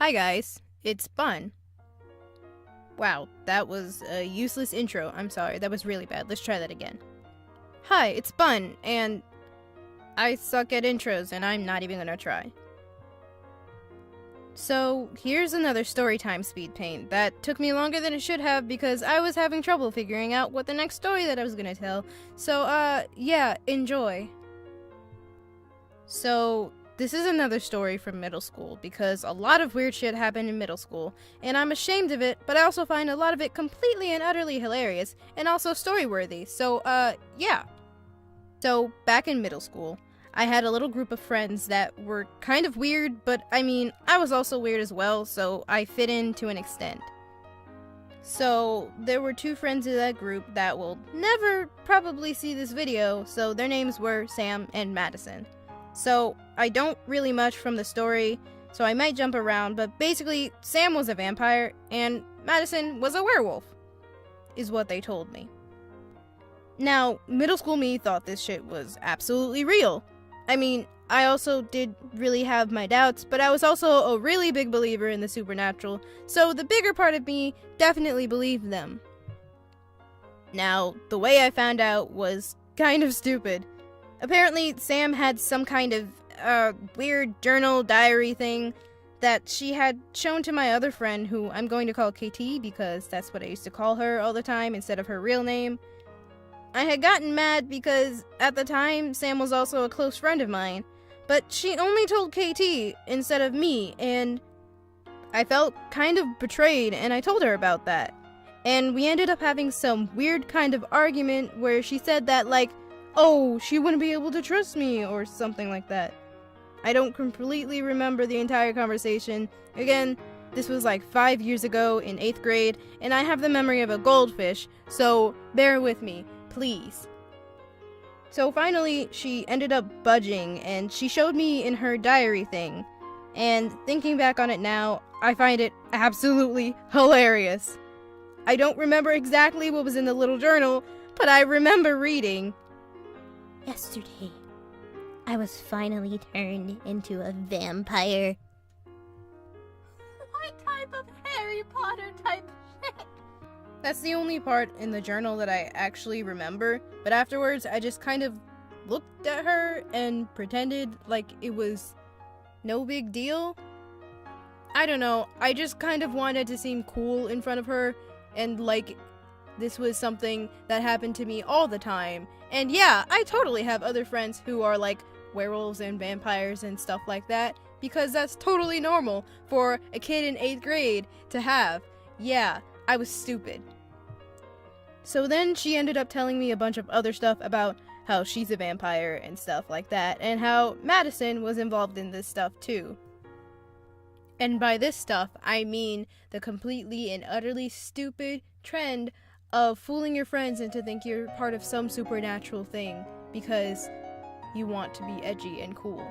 Hi guys, it's Bun. Wow, that was a useless intro. I'm sorry, that was really bad. Let's try that again. Hi, it's Bun, and I suck at intros, and I'm not even gonna try. So, here's another Storytime Speedpaint that took me longer than it should have because I was having trouble figuring out what the next story that I was gonna tell. So, yeah, enjoy. So, this is another story from middle school because a lot of weird shit happened in middle school, and I'm ashamed of it, but I also find a lot of it completely and utterly hilarious and also story-worthy. So, yeah. So, back in middle school, I had a little group of friends that were kind of weird, but I mean, I was also weird as well, so I fit in to an extent. So, there were two friends in that group that will never probably see this video, so their names were Sam and Madison. So, I don't really much from the story, so I might jump around, but basically, Sam was a vampire, and Madison was a werewolf, is what they told me. Now, middle school me thought this shit was absolutely real. I mean, I also did really have my doubts, but I was also a really big believer in the supernatural, so the bigger part of me definitely believed them. Now, the way I found out was kind of stupid. Apparently, Sam had some kind of weird journal diary thing that she had shown to my other friend, who I'm going to call KT because that's what I used to call her all the time instead of her real name. I had gotten mad because, at the time, Sam was also a close friend of mine, but she only told KT instead of me, and I felt kind of betrayed, and I told her about that. And we ended up having some weird kind of argument where she said that, like, oh, she wouldn't be able to trust me, or something like that. I don't completely remember the entire conversation. Again, this was like 5 years ago in 8th grade, and I have the memory of a goldfish, so bear with me, please. So finally, she ended up budging, and she showed me in her diary thing. And thinking back on it now, I find it absolutely hilarious. I don't remember exactly what was in the little journal, but I remember reading, Yesterday, I was finally turned into a vampire. What type of Harry Potter type shit? That's the only part in the journal that I actually remember, but afterwards I just kind of looked at her and pretended like it was no big deal. I don't know, I just kind of wanted to seem cool in front of her, and like this was something that happened to me all the time. And yeah, I totally have other friends who are like werewolves and vampires and stuff like that, because that's totally normal for a kid in 8th grade to have. Yeah, I was stupid. So then she ended up telling me a bunch of other stuff about how she's a vampire and stuff like that, and how Madison was involved in this stuff too. And by this stuff, I mean the completely and utterly stupid trend of fooling your friends into think you're part of some supernatural thing because you want to be edgy and cool.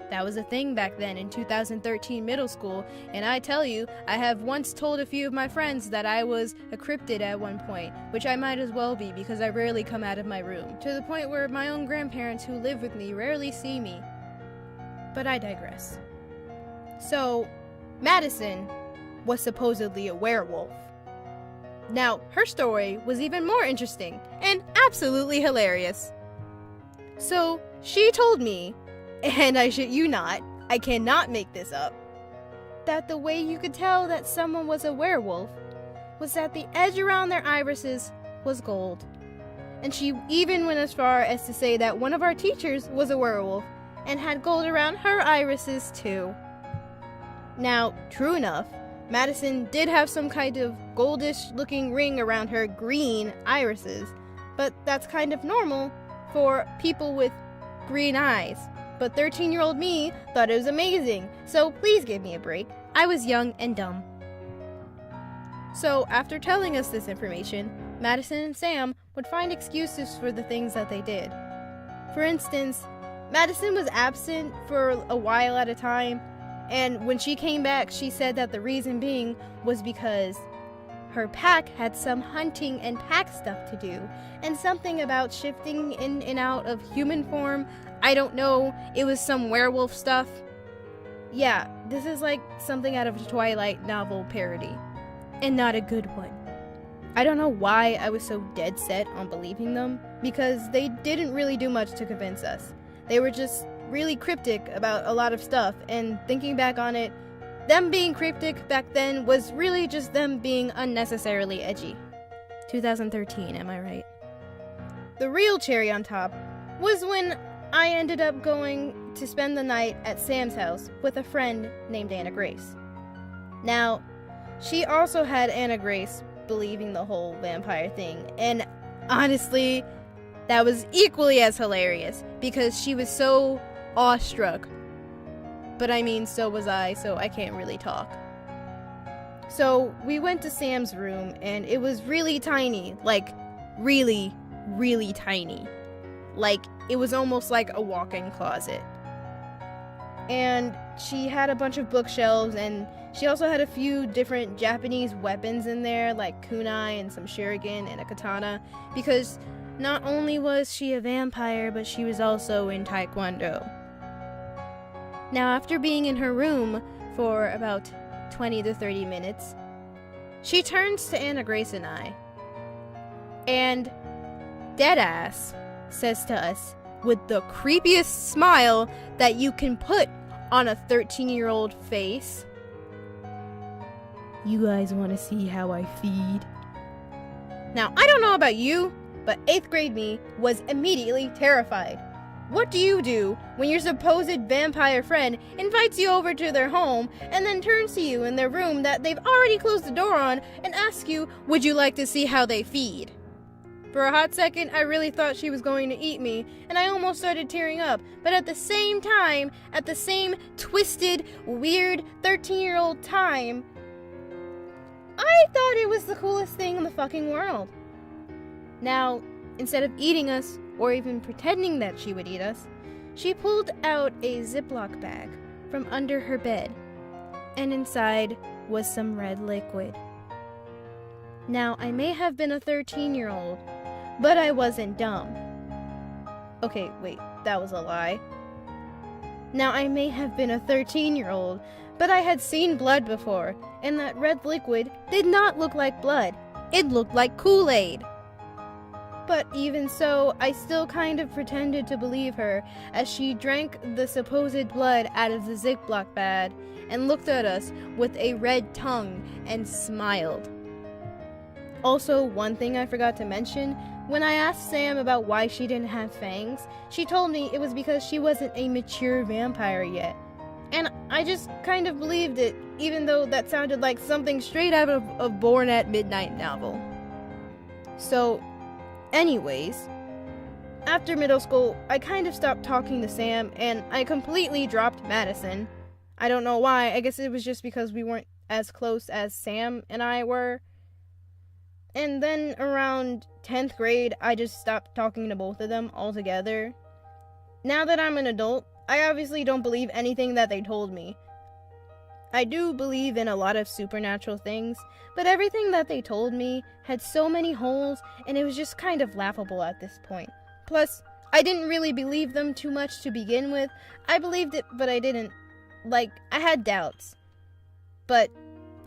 That was a thing back then in 2013 middle school, and I tell you, I have once told a few of my friends that I was a cryptid at one point, which I might as well be because I rarely come out of my room, to the point where my own grandparents who live with me rarely see me. But I digress. So, Madison was supposedly a werewolf. Now, her story was even more interesting and absolutely hilarious. So, she told me, and I shit you not, I cannot make this up, that the way you could tell that someone was a werewolf was that the edge around their irises was gold. And she even went as far as to say that one of our teachers was a werewolf and had gold around her irises too. Now, true enough, Madison did have some kind of goldish looking ring around her green irises, but that's kind of normal for people with green eyes. But 13-year-old me thought it was amazing, so please give me a break. I was young and dumb. So after telling us this information, Madison and Sam would find excuses for the things that they did. For instance, Madison was absent for a while at a time, and when she came back, she said that the reason being was because her pack had some hunting and pack stuff to do, and something about shifting in and out of human form. I don't know, it was some werewolf stuff. yeah, this is like something out of a Twilight novel parody. And not a good one. I don't know why I was so dead set on believing them, because they didn't really do much to convince us. They were just really cryptic about a lot of stuff, and thinking back on it, them being cryptic back then was really just them being unnecessarily edgy. 2013, am I right? The real cherry on top was when I ended up going to spend the night at Sam's house with a friend named Anna Grace. Now, she also had Anna Grace believing the whole vampire thing, and honestly, that was equally as hilarious because she was so awestruck. But I mean, so was I, so I can't really talk. So we went to Sam's room, and it was really tiny, like really, really tiny. Like, it was almost like a walk-in closet. And she had a bunch of bookshelves, and she also had a few different Japanese weapons in there, like kunai and some shuriken and a katana, because not only was she a vampire, but she was also in taekwondo. Now, after being in her room for about 20 to 30 minutes, she turns to Anna Grace and I, and deadass says to us, with the creepiest smile that you can put on a 13-year-old face, "You guys want to see how I feed?" Now, I don't know about you, but 8th grade me was immediately terrified. What do you do when your supposed vampire friend invites you over to their home and then turns to you in their room that they've already closed the door on and asks you, would you like to see how they feed? For a hot second, I really thought she was going to eat me, and I almost started tearing up. But at the same time, at the same twisted, weird 13-year-old time, I thought it was the coolest thing in the fucking world. Now, instead of eating us, or even pretending that she would eat us, she pulled out a Ziploc bag from under her bed, and inside was some red liquid. Now, I may have been a 13-year-old, but I wasn't dumb. Okay, wait, that was a lie. Now, I may have been a 13-year-old, but I had seen blood before, and that red liquid did not look like blood. It looked like Kool-Aid. But even so, I still kind of pretended to believe her as she drank the supposed blood out of the Ziploc bag and looked at us with a red tongue and smiled. Also, one thing I forgot to mention, when I asked Sam about why she didn't have fangs, she told me it was because she wasn't a mature vampire yet. And I just kind of believed it, even though that sounded like something straight out of a Born at Midnight novel. So, anyways, after middle school, I kind of stopped talking to Sam, and I completely dropped Madison. I don't know why, I guess it was just because we weren't as close as Sam and I were. And then around 10th grade, I just stopped talking to both of them altogether. Now that I'm an adult, I obviously don't believe anything that they told me. I do believe in a lot of supernatural things, but everything that they told me had so many holes, and it was just kind of laughable at this point. Plus, I didn't really believe them too much to begin with. I believed it, but I didn't. Like, I had doubts. But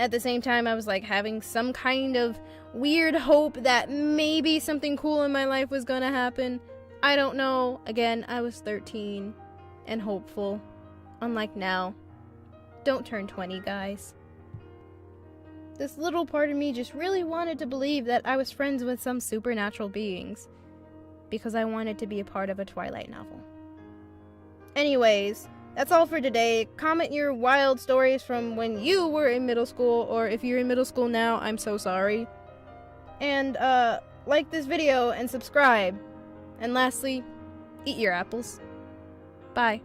at the same time, I was like having some kind of weird hope that maybe something cool in my life was gonna happen. I don't know. Again, I was 13 and hopeful. Unlike now. Don't turn 20, guys. This little part of me just really wanted to believe that I was friends with some supernatural beings, because I wanted to be a part of a Twilight novel. Anyways, that's all for today. Comment your wild stories from when you were in middle school, or if you're in middle school now, I'm so sorry. And, like this video and subscribe. And lastly, eat your apples. Bye.